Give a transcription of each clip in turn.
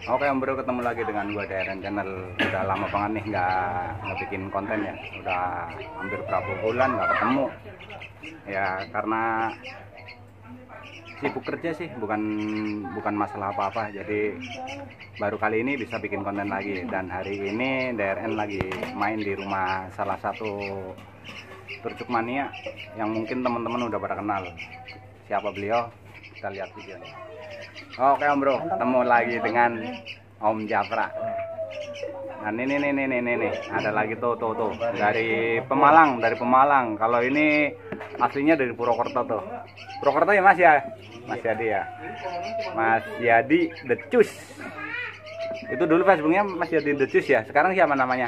Oke Om Bro, ketemu lagi dengan gua DRN Channel. Udah lama banget nih nggak bikin konten ya. Udah hampir berapa bulan nggak ketemu. Ya karena sibuk kerja sih, bukan masalah apa-apa. Jadi baru kali ini bisa bikin konten lagi. Dan hari ini DRN lagi main di rumah salah satu Turcuk Mania yang mungkin teman-teman udah pada kenal. Siapa beliau? Kita lihat videonya. Oke Om Bro, ketemu lagi dengan Om Japra. Nah ini ada lagi tuh dari Pemalang. Kalau ini aslinya dari Purwokerto tuh. Purwokerto ya Mas ya? Mas Yadi ya. Mas Yadi Decus. Itu dulu Facebooknya Mas Yadi Decus ya. Sekarang siapa namanya?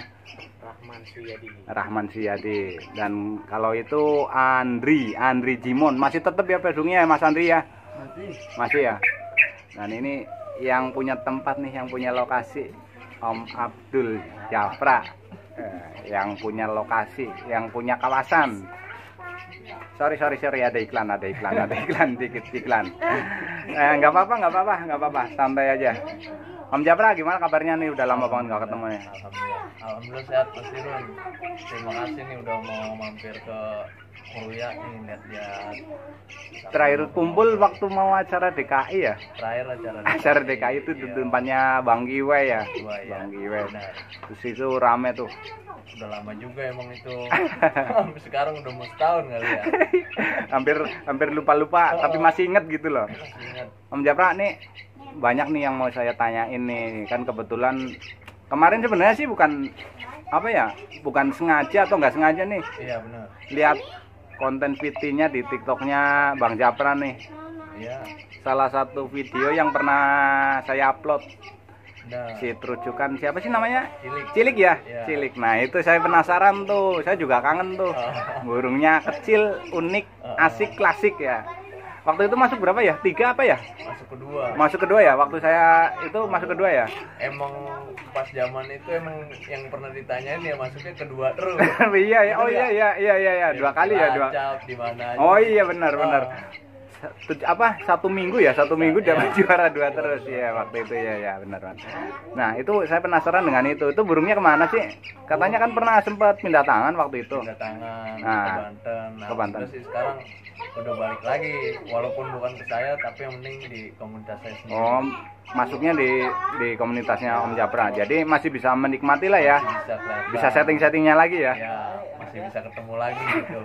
Rahman Siyadi. Dan kalau itu Andri Jimon. Masih tetap ya Facebooknya Mas Andri ya? Masih ya. Dan ini yang punya tempat nih, yang punya lokasi, Om Abdul Japra, yang punya lokasi, yang punya kawasan. Sorry, ada iklan dikit iklan. Nggak apa-apa, santai aja. Om Japra, gimana kabarnya nih? Udah lama banget nggak ketemu nih. Alhamdulillah sehat Mas Irwan. Terima kasih nih udah mau mampir ke Mulia nih, lihat-lihat. Terakhir kumpul waktu mau acara DKI ya? Terakhir acara DKI itu di tempatnya Bang Giwe ya? Bang Giwe. Terus itu rame tuh. Udah lama juga emang itu. Sekarang udah mau setahun kali ya. hampir lupa, tapi masih inget gitu loh. Om Japra nih, banyak nih yang mau saya tanyain nih. Kan kebetulan kemarin sebenarnya sih bukan sengaja atau nggak sengaja nih. Iya benar. Lihat konten VT-nya di TikTok-nya Bang Japra nih. Iya. Salah satu video yang pernah saya upload. Nah. Si Trucukan, siapa sih namanya? Cilik Ya? Ya. Cilik. Nah itu saya penasaran tuh. Saya juga kangen tuh. Burungnya kecil, unik, asik, klasik ya. Waktu itu masuk berapa ya? 3 apa ya? Masuk kedua ya? Waktu saya itu masuk kedua ya? Emang pas zaman itu emang yang pernah ditanyain ya masuknya kedua terus. Iya ya. Oh iya. 2 kali ya, 2. Di mana aja. Oh iya benar. Satu minggu dapat juara 2 terus ya waktu itu ya benar. Nah itu saya penasaran dengan itu burungnya kemana sih? Katanya kan pernah sempat pindah tangan waktu itu. Pindah tangan Nah, ke Banten. Terus sekarang udah balik lagi, walaupun bukan ke saya tapi yang penting di komunitas saya sendiri. Oh, masuknya di komunitasnya Om Japra. Jadi masih bisa menikmati lah ya. Bisa setting-settingnya lagi ya. Ya, masih bisa ketemu lagi gitu.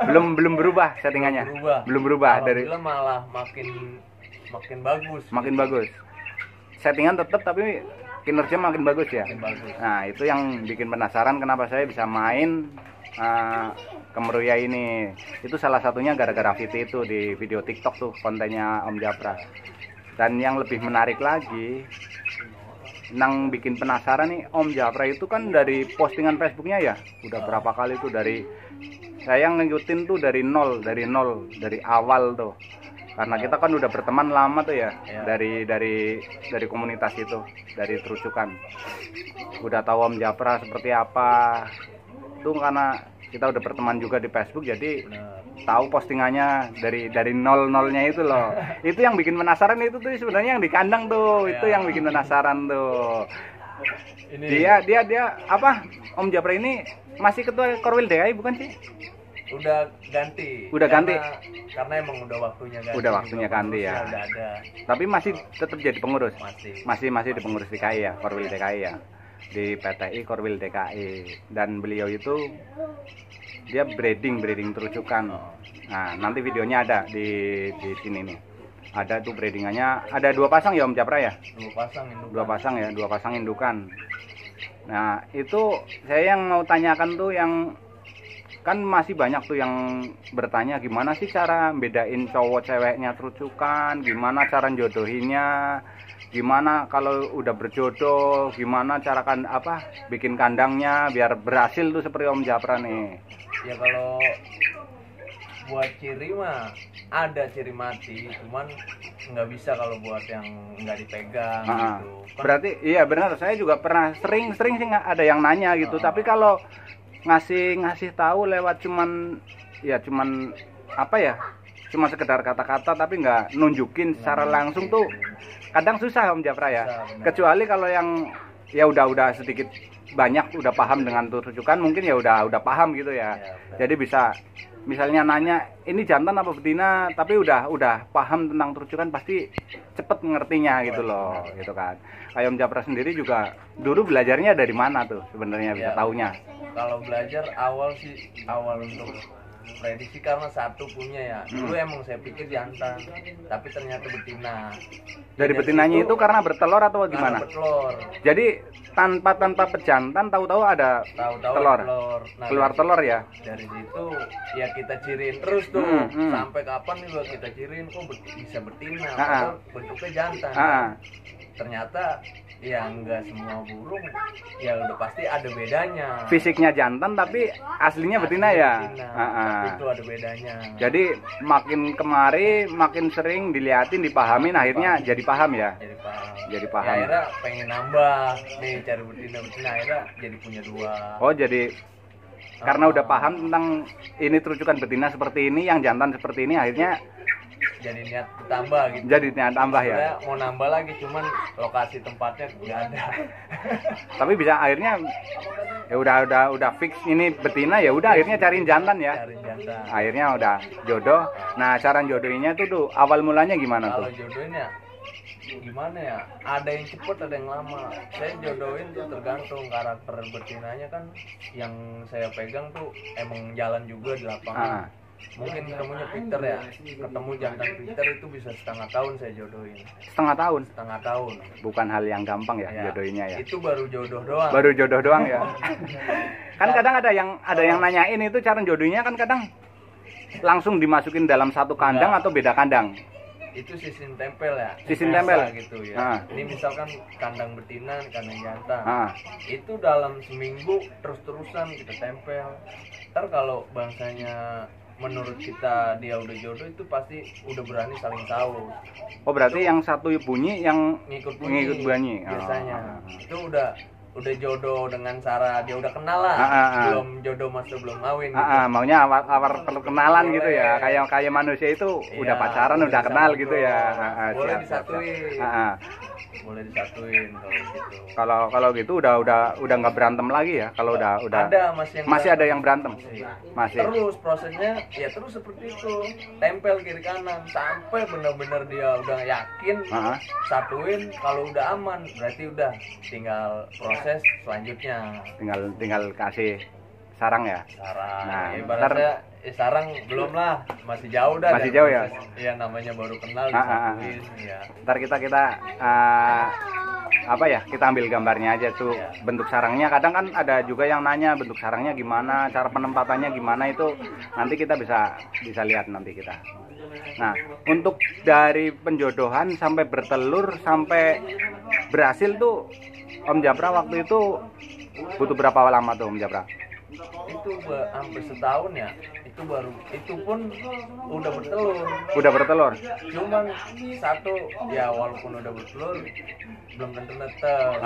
Belum berubah settingannya. Belum berubah dari malah makin bagus. Makin bagus. Settingan tetap tapi kinerja makin bagus ya. Nah, itu yang bikin penasaran kenapa saya bisa main ke Meruya ini. Itu salah satunya gara-gara VT itu di video TikTok tuh kontennya Om Japra. Dan yang lebih menarik lagi, nang bikin penasaran nih Om Japra itu kan dari postingan Facebooknya ya, udah berapa kali tuh saya ngikutin tuh dari nol, dari awal tuh. Karena kita kan udah berteman lama tuh ya, dari komunitas itu, dari Trucukan. Udah tahu Om Japra seperti apa. Itu karena kita udah berteman juga di Facebook, jadi tahu postingannya dari nolnya itu loh. Itu yang bikin penasaran itu tuh sebenarnya yang di kandang tuh, itu yang bikin penasaran tuh. Dia apa? Om Japra ini masih ketua Korwil DKI bukan sih? Udah ganti. Karena emang udah waktunya ganti. Udah waktunya ganti ya. Udah ada. Tapi masih tetap jadi pengurus. Masih di pengurus DKI ya, Korwil DKI ya. Di PTI Korwil DKI. Dan beliau itu dia breeding Trucukan. Nah, nanti videonya ada di sini nih. Ada tuh breedingannya, ada 2 pasang ya Om Japra ya? 2 pasang indukan. Nah, itu saya yang mau tanyakan tuh yang kan masih banyak tuh yang bertanya gimana sih cara bedain cowok ceweknya Trucukan, gimana cara jodohinnya, gimana kalau udah berjodoh, gimana cara bikin kandangnya biar berhasil tuh seperti Om Japra nih. Ya kalau buat ciri mah ada ciri mati, cuman nggak bisa kalau buat yang nggak dipegang gitu. Berarti iya benar, saya juga pernah sering sih ada yang nanya gitu. Tapi kalau ngasih tahu lewat cuman cuma sekedar kata-kata tapi nggak nunjukin secara langsung tuh kadang susah Om Japra ya. Kecuali kalau yang ya udah sedikit banyak udah paham dengan rujukan, mungkin ya udah paham gitu ya. Jadi bisa misalnya nanya ini jantan apa betina, tapi udah paham tentang rujukan, pasti cepet ngertinya gitu loh, gitu kan. Kayak Om Japra sendiri juga dulu belajarnya dari mana tuh sebenarnya bisa taunya? Kalau belajar awal untuk prediksi karena satu punya ya. Dulu emang saya pikir jantan, tapi ternyata betina. Dari betinanya itu karena bertelur atau gimana? Bertelur. Jadi tanpa pejantan tahu-tahu ada telur. Nah, keluar telur ya. Dari situ ya kita ciriin terus tuh. Sampai kapan nih buat kita ciriin kok bisa betina atau bentuknya jantan. Ternyata ya enggak semua burung ya udah pasti ada bedanya. Fisiknya jantan tapi aslinya betina ya. Tapi itu ada bedanya. Jadi makin kemari makin sering diliatin, dipahamin, akhirnya jadi paham ya. Jadi paham. Ya, akhirnya pengen nambah nih cari betina akhirnya jadi punya 2. Oh jadi karena udah paham tentang ini terujukan betina seperti ini, yang jantan seperti ini, akhirnya jadi niat tambah gitu. Jadi niat tambah ya. Sebenarnya mau nambah lagi cuman lokasi tempatnya nggak ada. Tapi bisa akhirnya ya udah fix ini betina, ya udah akhirnya cariin jantan ya. Akhirnya udah jodoh. Nah, cara jodohinnya tuh awal mulanya gimana tuh? Kalau jodohnya gimana ya? Ada yang cepet, ada yang lama. Saya jodohin tuh tergantung karakter betinanya kan. Yang saya pegang tuh emang jalan juga di lapangan. Mungkin ketemunya Peter ya, ketemu jantan Peter itu bisa setengah tahun saya jodohin. Setengah tahun? Bukan hal yang gampang ya jodohinnya ya. Itu baru jodoh doang. Baru jodoh doang ya. Kan kadang ada yang nanyain itu cara jodohnya, kan kadang langsung dimasukin dalam satu kandang atau beda kandang. Itu sistem tempel ya. Sistem tempel gitu ya. Ini misalkan kandang betina, kandang jantan. Itu dalam seminggu terus-terusan kita tempel. Ntar kalau bangsanya menurut kita dia udah jodoh, itu pasti udah berani saling tahu. Oh berarti itu yang satu bunyi yang ngikut bunyi biasanya. Itu udah jodoh dengan cara dia udah kenal lah. Belum jodoh masih belum kawin gitu. Maunya awal perkenalan gitu ya. Kayak manusia itu udah pacaran, udah kenal gitu ya. Boleh disatuin. Boleh disatuin kalau gitu udah nggak berantem lagi ya. Kalau udah ada masih ada yang berantem. Masih. Terus prosesnya ya terus seperti itu, tempel kiri kanan sampai benar-benar dia udah yakin satuin. Kalau udah aman berarti udah tinggal proses selanjutnya, tinggal kasih sarang ya. Nah, ibaratnya sarang belum lah, masih jauh dah. Masih jauh ya. Iya, namanya baru kenal disatuin ya. Ntar kita kita ambil gambarnya aja tuh bentuk sarangnya. Kadang kan ada juga yang nanya bentuk sarangnya gimana, cara penempatannya gimana, itu nanti kita bisa lihat nanti kita. Nah, untuk dari penjodohan sampai bertelur sampai berhasil tuh Om Japra waktu itu butuh berapa lama tuh Om Japra? Itu hampir setahun ya. Itu pun udah bertelur. Cuman satu ya, walaupun udah bertelur belum tentu netes.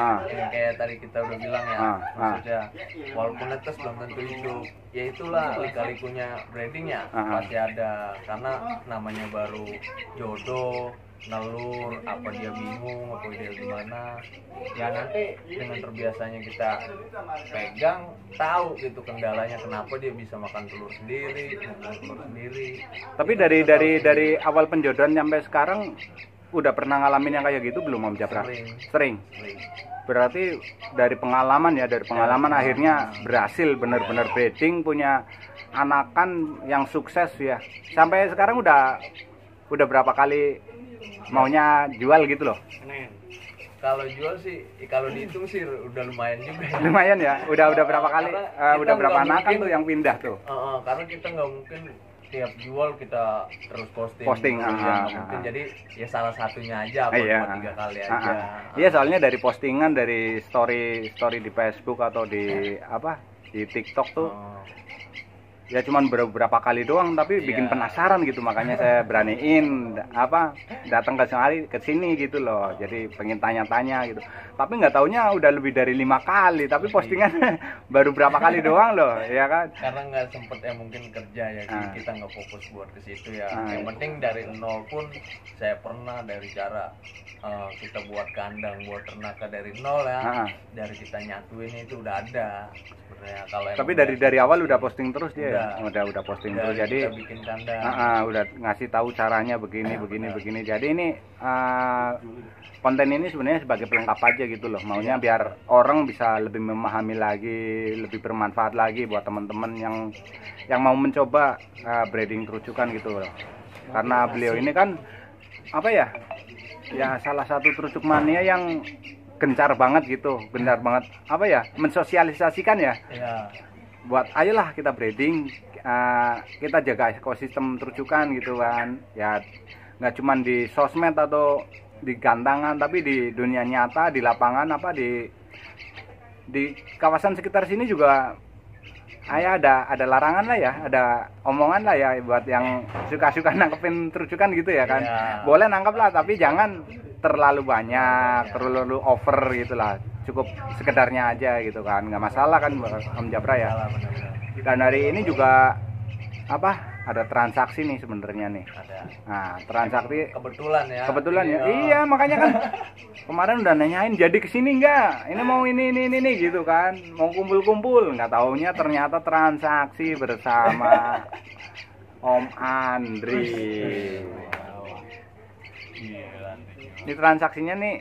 Kayak tadi kita udah bilang ya, maksudnya walaupun netes belum tentu hidup. Ya itulah lika-likunya breeding ya, pasti ada, karena namanya baru jodoh, nelur, apa dia bingung, apa dia gimana. Ya nanti dengan terbiasanya kita pegang, tahu gitu kendalanya kenapa dia bisa makan telur sendiri, makan telur sendiri. Tapi dari awal penjodohan sampai sekarang udah pernah ngalamin yang kayak gitu belum Om Japra? Sering. Berarti dari pengalaman akhirnya berhasil benar-benar breeding, punya anakan yang sukses ya. Sampai sekarang udah berapa kali maunya jual gitu loh? Kalau jual sih, kalau dihitung sih udah lumayan juga. Lumayan ya? Udah berapa kali? Udah berapa anakan tuh yang pindah tuh? Karena kita nggak mungkin tiap jual kita terus posting. Mungkin jadi ya salah satunya aja, 3 kali aja. Iya, soalnya dari postingan, dari story di Facebook atau di TikTok tuh ya cuman beberapa kali doang, tapi bikin penasaran gitu, makanya saya beraniin datang ke sini gitu loh. Jadi pengen tanya-tanya gitu, tapi nggak taunya udah lebih dari 5 kali, tapi postingan baru berapa kali doang loh, ya kan? Karena nggak sempet ya, mungkin kerja ya, jadi kita nggak fokus buat ke situ ya. Yang penting dari nol pun saya pernah, dari cara kita buat kandang buat ternaknya dari nol ya, dari kita nyatuin itu udah ada sebenarnya. Kalau tapi dari awal udah posting terus dia, udah posting terus, jadi bikin kandang, udah ngasih tahu caranya begini. Jadi ini konten ini sebenarnya sebagai pelengkap aja gitu loh, maunya biar orang bisa lebih memahami lagi, lebih bermanfaat lagi buat teman-teman yang mau mencoba breeding terucukan gitu loh. Karena beliau ini kan ya salah satu terucuk mania yang gencar banget mensosialisasikan ya. Buat ayolah kita breeding, kita jaga ekosistem terucukan gitu kan ya, nggak cuman di sosmed atau di gantangan, tapi di dunia nyata, di lapangan, di kawasan sekitar sini juga ada larangan lah ya, ada omongan lah ya buat yang suka-suka nangkepin terucukan gitu ya kan. Boleh nangkep lah, tapi jangan terlalu banyak, terlalu over gitulah. Cukup sekedarnya aja gitu kan, nggak masalah kan Om Japra ya. Dan hari ini juga ada transaksi nih sebenarnya nih. Nah, transaksi kebetulan ya. Iya, makanya kan kemarin udah nanyain jadi kesini nggak? Ini mau ini gitu kan, mau kumpul, nggak taunya ternyata transaksi bersama Om Andri. Ini transaksinya nih,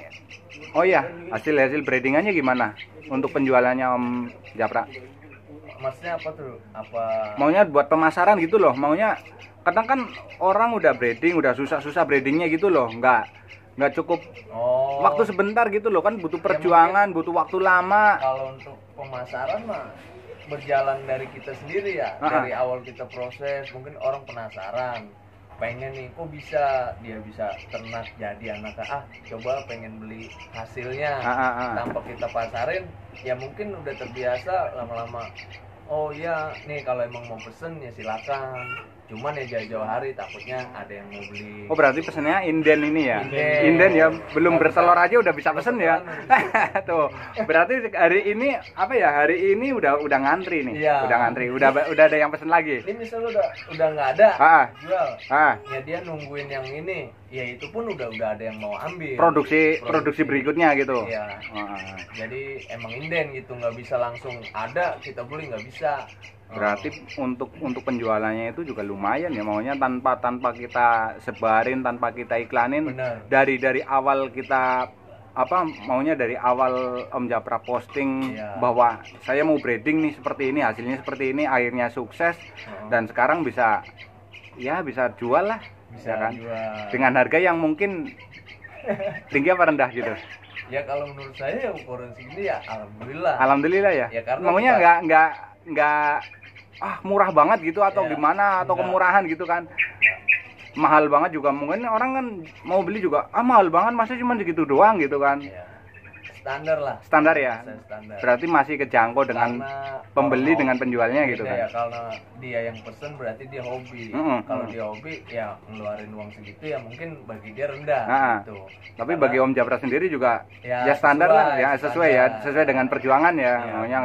oh ya, hasil breedingannya gimana untuk penjualannya Om Japra? Maksudnya apa tuh? Maunya buat pemasaran gitu loh, maunya kadang kan orang udah breeding, udah susah breedingnya gitu loh, nggak cukup waktu sebentar gitu loh kan, butuh perjuangan, ya butuh waktu lama. Kalau untuk pemasaran mah berjalan dari kita sendiri ya, dari awal kita proses, mungkin orang penasaran, pengen nih kok dia bisa ternak jadi anaknya, coba pengen beli hasilnya. Tanpa kita pasarin ya mungkin udah terbiasa, lama-lama oh iya nih kalau emang mau pesen ya silakan, cuman ya jauh-jauh hari takutnya ada yang mau beli. Oh berarti pesennya inden ini ya? Inden ya, belum bertelur aja udah bisa pesen ya? Tuh berarti hari ini hari ini udah ngantri nih. Udah ngantri, udah ada yang pesen lagi. Ini misalnya udah nggak ada jual, ya dia nungguin yang ini, ya itu pun udah ada yang mau ambil. Produksi berikutnya gitu. Iya. Jadi emang inden gitu, nggak bisa langsung ada kita beli, nggak bisa. Berarti untuk penjualannya itu juga lumayan ya, maunya tanpa kita sebarin, tanpa kita iklanin. Bener. Dari awal kita maunya dari awal Om Japra posting bahwa saya mau breeding nih seperti ini, hasilnya seperti ini, akhirnya sukses dan sekarang bisa jual lah, bisa kan jual dengan harga yang mungkin tinggi apa rendah gitu. Ya kalau menurut saya ukuran segini ya alhamdulillah ya, karena maunya nggak murah banget gitu atau gimana, atau kemurahan gitu kan. Mahal banget juga, mungkin orang kan mau beli juga mahal banget, masa cuma segitu doang gitu kan. Standar ya. Berarti masih kejangkau dengan pembeli, dengan penjualnya gitu kan. Ya, kalau dia yang pesen berarti dia hobi. Kalau dia hobi ya ngeluarin uang segitu ya mungkin bagi dia rendah gitu. Tapi bagi Om Japra sendiri juga ya standar lah ya, sesuai dengan perjuangan ya. Maunya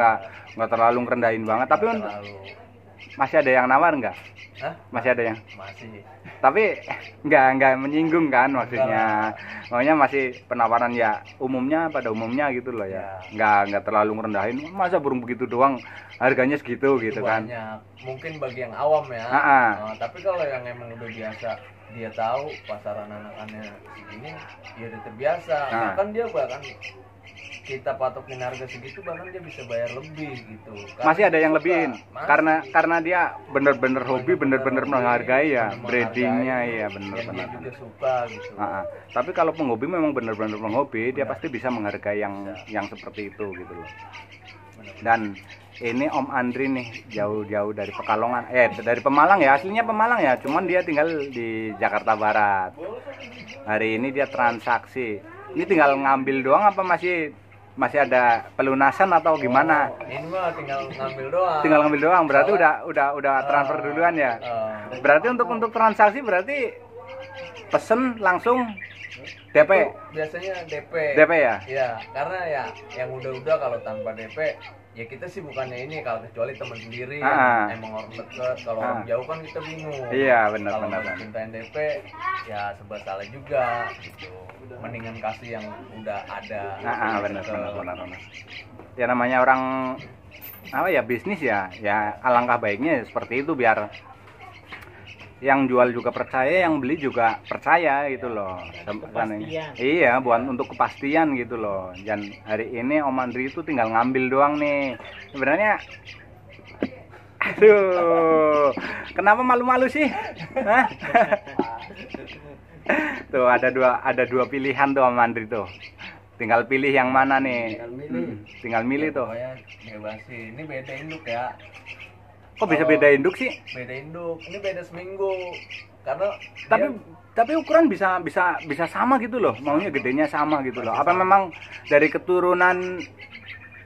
nggak terlalu ngerendahin banget. Tapi masih ada yang nawar nggak? Masih ada yang? Masih. Tapi nggak menyinggung kan maksudnya. Maunya masih penawaran ya pada umumnya gitu loh ya. Nggak terlalu ngerendahin. Masa burung begitu doang harganya segitu gitu kan. Banyak. Mungkin bagi yang awam ya. Tapi kalau yang emang udah biasa, dia tahu pasaran anakannya segini, dia udah terbiasa. Bahkan dia kita patokin harga segitu, bahkan dia bisa bayar lebih gitu. Masih ada yang lebihin karena dia bener-bener hobi, bener-bener menghargai ya breedingnya ya, bener-bener. Dia juga suka gitu. Tapi kalau penghobi memang bener-bener penghobi, dia pasti bisa menghargai yang seperti itu gitu loh. Dan ini Om Andri nih jauh-jauh dari Pekalongan, dari Pemalang ya, aslinya Pemalang ya, cuman dia tinggal di Jakarta Barat. Hari ini dia transaksi. Ini tinggal ngambil doang apa masih masih ada pelunasan atau gimana? Ini mah tinggal ngambil doang. Tinggal ngambil doang, berarti udah transfer duluan ya. Berarti untuk transaksi berarti pesen langsung DP. Biasanya DP. DP ya? Iya, karena ya yang udah kalau tanpa DP ya kita sih bukannya ini, kalau kecuali teman sendiri yang emang orang deket. Kalau orang jauh kan kita bingung. Iya, benar. Kalau mintain DP ya sebab salah juga gitu. Mendingan kasih yang udah ada. Benar. Ya namanya orang apa ya, bisnis ya alangkah baiknya seperti itu, biar yang jual juga percaya, yang beli juga percaya gitu loh. Iya, buat untuk kepastian gitu loh. Dan hari ini Om Andri itu tinggal ngambil doang nih. Sebenarnya aduh, kenapa malu-malu sih? Hah? Tuh ada dua pilihan tuh Om Andri tuh. Tinggal pilih yang mana nih? Tinggal milih tuh. Bebasin. Ini beda induk ya. Kok bisa beda induk sih? Beda induk. Ini beda seminggu. Karena tapi ukuran bisa sama gitu loh. Maunya gedenya sama gitu loh. Apa memang dari keturunan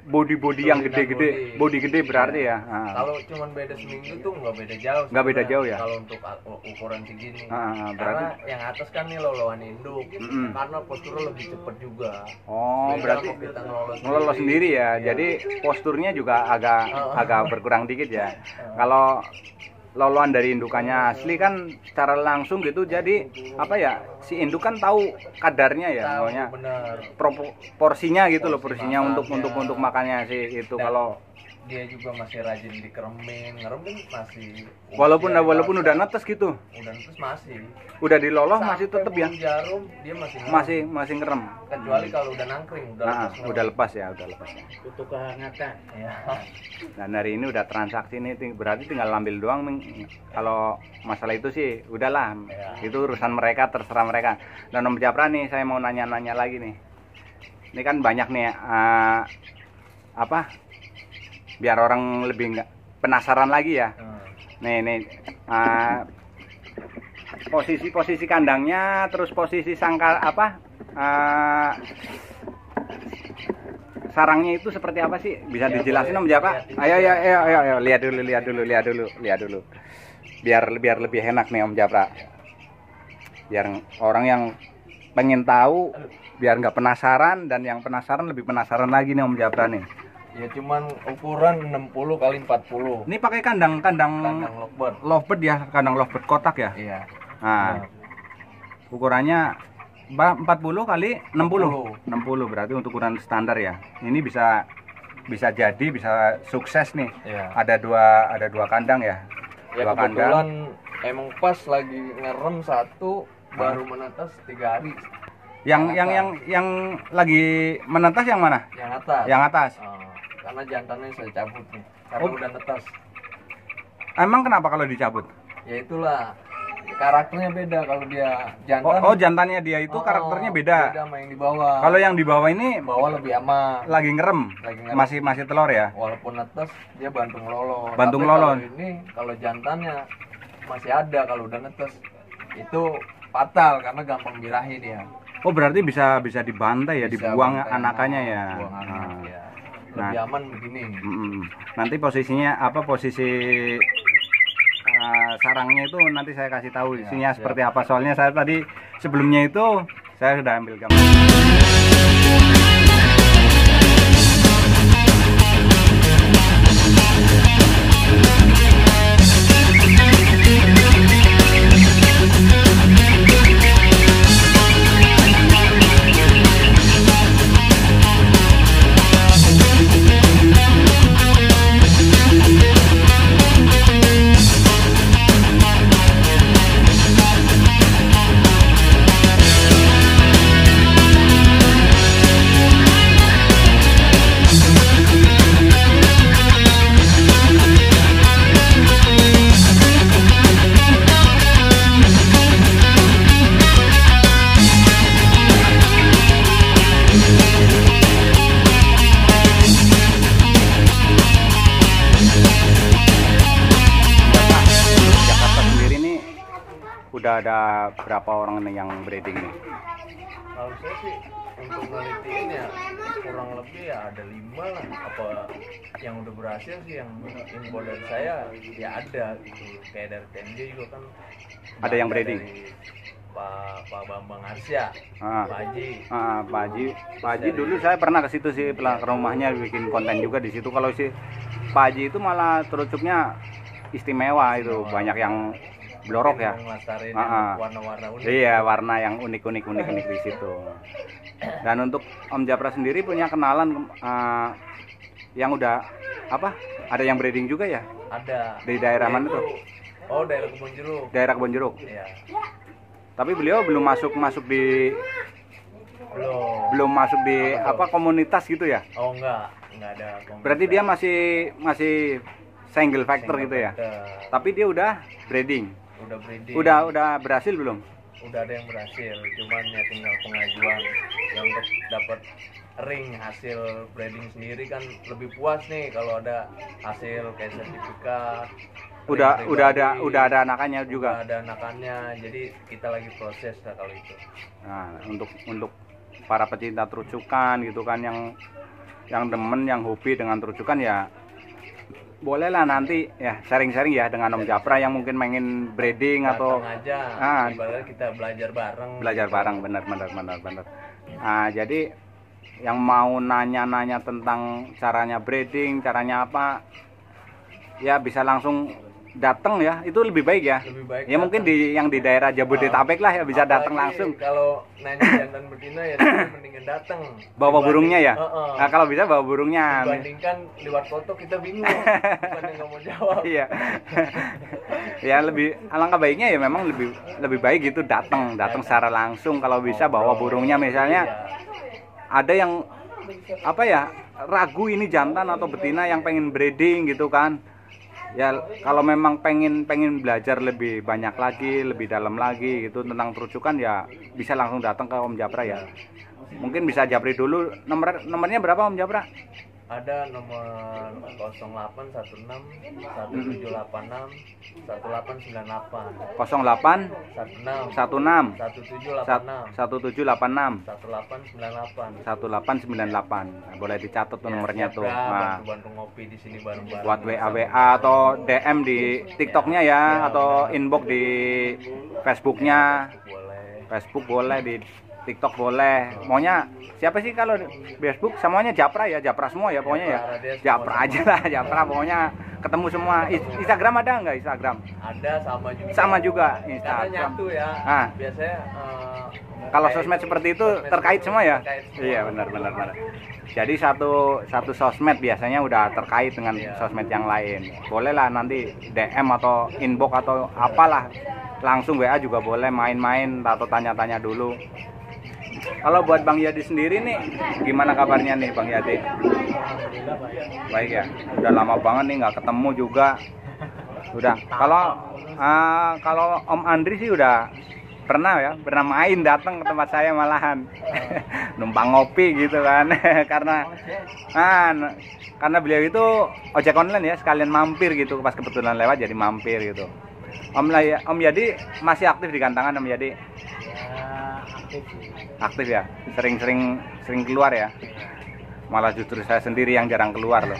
body yang gede-gede, body gede berarti ya? Kalau cuman beda seminggu tuh nggak beda jauh. Nggak beda jauh ya? Kalau untuk ukuran segini. Berarti karena yang atas kan nih loloan induk. Karena posturnya lebih cepat juga. Oh, beda berarti kita ngelolos sendiri ya. Jadi posturnya juga agak berkurang dikit ya. Kalau loloan dari indukannya asli kan secara langsung gitu, jadi apa ya, si induk kan tahu kadarnya ya, maunya porsinya gitu loh, porsinya untuk makannya sih itu. Kalau dia juga masih rajin dikeremin, masih walaupun udah netes gitu, udah diloloh masih tetep ya, jarum dia masih ngerem, kecuali kalau udah nangkring udah lepas ya. Itu kehangatan ya. Dan hari ini udah transaksi nih, berarti tinggal ambil doang. Kalau masalah itu sih udahlah ya. Itu urusan mereka, terserah mereka. Dan Om Japra nih, saya mau nanya lagi nih, ini kan banyak nih biar orang lebih nggak penasaran lagi ya. Nih posisi kandangnya, terus posisi sarangnya itu seperti apa sih? Bisa dijelasin Om Japra? Ayo lihat dulu. Biar lebih enak nih Om Japra. Biar orang yang pengen tahu biar nggak penasaran, dan yang penasaran lebih penasaran lagi nih Om Japra nih. Ya cuman ukuran 60 kali 40. Ini pakai kandang lovebird ya, kandang lovebird kotak ya? Iya. Nah, ukurannya 40 kali 60 berarti untuk ukuran standar ya. Ini bisa sukses nih. Iya. Ada dua kandang ya. Ya kebetulan emang pas lagi ngerem satu, baru menetas 3 hari. Yang lagi menetas yang mana? Yang atas. Oh. Karena jantannya saya cabut nih, karena udah netas. Emang kenapa kalau dicabut? Ya itulah, karakternya beda kalau dia jantan. Jantannya dia itu karakternya beda. Beda sama yang di bawah. Kalau yang di bawah ini lebih aman. Lagi ngerem. Masih telur ya. Walaupun netas dia bantu ngelolot. Ngelolot. Kalau jantannya masih ada, kalau udah netas itu fatal karena gampang birahi dia. Oh, berarti bisa dibantai ya, dibuang anakannya ya. Lebih aman begini. Nanti posisinya posisi sarangnya itu nanti saya kasih tahu isinya seperti apa. Soalnya saya tadi sebelumnya itu saya sudah ambil gambar. Udah ada berapa orang nih yang breeding nih? Kalau saya sih untuk menelitiin ya kurang lebih ya ada 5 lah. Apa yang udah berhasil sih, yang info dari saya ya ada gitu. Kayak dari TMJ juga kan ada yang breeding. Pak Bambang Arsya, Pak Haji. Pak Haji dulu saya pernah ke situ sih, ke rumahnya bikin konten juga di situ. Kalau si Pak Haji itu malah terucuknya istimewa itu, banyak yang blorok ya. Warna-warna unik. Iya, warna yang unik di situ. Dan untuk Om Japra sendiri punya kenalan yang udah apa? Ada yang breeding juga ya? Ada. Di daerah mana tuh? Oh, daerah Kebon Jeruk. Daerah Kebon Jeruk. Iya. Tapi beliau belum masuk di belum masuk di apa komunitas gitu ya? Oh enggak ada komunitas. Berarti dia masih single factor gitu ya? Tapi dia udah breeding. Udah berhasil belum? Udah ada yang berhasil, cuman ya tinggal pengajuan yang untuk dapat ring hasil breeding sendiri kan lebih puas nih kalau ada hasil kayak sertifikat. Udah ada anakannya juga. Udah ada anakannya, jadi kita lagi proses lah kalau itu. Nah, untuk para pecinta terucukan gitu kan, yang demen, yang hobi dengan terucukan ya bolehlah nanti ya sharing-sharing ya dengan Om Japra yang mungkin pengen breeding atau aja. Ibaratnya kita belajar bareng. Bener. Nah, jadi yang mau nanya-nanya tentang caranya breeding, caranya apa, ya bisa langsung datang ya, itu lebih baik ya. Ya mungkin yang di daerah Jabodetabek lah ya bisa datang langsung. Kalau nanya jantan betina ya mendingan datang. Bawa burungnya ya. Nah, kalau bisa bawa burungnya. Dibandingkan lewat foto kita bingung. Bukan nggak mau jawab. Iya. Ya alangkah baiknya ya memang lebih baik gitu datang secara langsung kalau bisa bawa burungnya. Misalnya ada yang apa ya ragu ini jantan atau betina yang pengen breeding gitu kan. Ya kalau memang pengen belajar lebih banyak lagi, lebih dalam lagi gitu tentang terucukan ya bisa langsung datang ke Om Japra ya. Mungkin bisa japri dulu. Nomornya berapa Om Japra? Ada nomor 0816 1786 1898 08 16 1786 1898 1898. Boleh dicatat tuh nomornya tuh. Nah, bantu ngopi di sini bareng-bareng. Buat WA atau DM di TikToknya ya, atau inbox di Facebooknya. Facebook boleh, di TikTok boleh. Maunya siapa sih kalau Facebook? Semuanya Japra ya, Japra semua ya pokoknya ya. Japra aja lah, Japra pokoknya ketemu semua. Instagram ada nggak Instagram? Ada, sama juga Instagram. Nyatu ya. Nah, biasanya kalau sosmed seperti itu terkait semua ya? Iya benar. Jadi satu sosmed biasanya udah terkait dengan sosmed yang lain. Boleh lah nanti DM atau inbox atau apalah, langsung WA juga boleh, main-main atau tanya-tanya dulu. Kalau buat Bang Yadi sendiri nih, gimana kabarnya nih Bang Yadi? Baik ya, udah lama banget nih nggak ketemu juga. Udah. Kalau Om Andri sih udah pernah main datang ke tempat saya malahan, numpang ngopi gitu kan, karena beliau itu ojek online ya, sekalian mampir gitu, pas kebetulan lewat jadi mampir gitu. Om Yadi masih aktif di Gantangan Om Yadi? Aktif ya, sering keluar ya. Malah justru saya sendiri yang jarang keluar loh.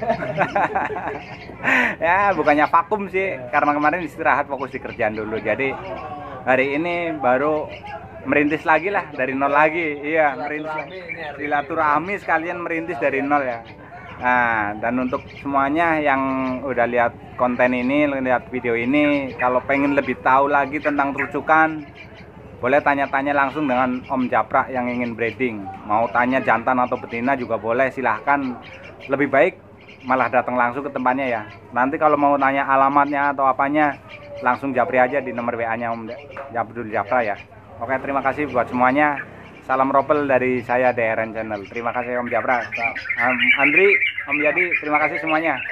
Ya bukannya vakum sih, karena kemarin istirahat fokus di kerjaan dulu. Jadi hari ini baru merintis lagi lah dari nol lagi. Iya, merintis silaturahmi sekalian merintis dari nol ya. Nah, dan untuk semuanya yang udah lihat konten ini, lihat video ini, kalau pengen lebih tahu lagi tentang terucukan, boleh tanya-tanya langsung dengan Om Japra yang ingin breeding. Mau tanya jantan atau betina juga boleh, silahkan. Lebih baik malah datang langsung ke tempatnya ya. Nanti kalau mau tanya alamatnya atau apanya, langsung japri aja di nomor WA-nya Om Abdul Japra ya. Oke, terima kasih buat semuanya. Salam ropel dari saya DRN Channel. Terima kasih Om Japra. Andri, Om Yadi, terima kasih semuanya.